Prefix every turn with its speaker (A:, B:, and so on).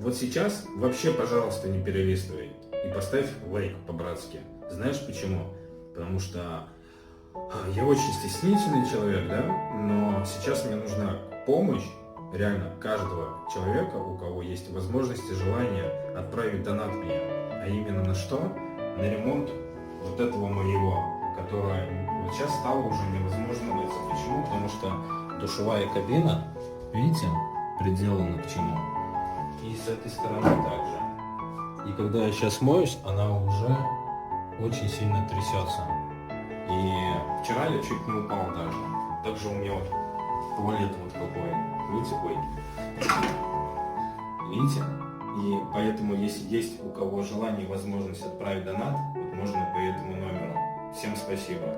A: Вот сейчас вообще, пожалуйста, не перелистывай и поставь лайк по-братски. Знаешь почему? Потому что я очень стеснительный человек, да, но сейчас мне нужна помощь реально каждого человека, у кого есть возможность и желание отправить донат мне. А именно на что? На ремонт вот этого моего, которое вот сейчас стало уже невозможно мыться. Почему? Потому что душевая кабина, видите, приделана к чему? И с этой стороны также. И когда я сейчас моюсь, она уже очень сильно трясется. И вчера я чуть не упал даже. Также у меня вот туалет вот какой. Видите, ой. Видите? И поэтому, если есть у кого желание и возможность отправить донат, вот можно по этому номеру. Всем спасибо.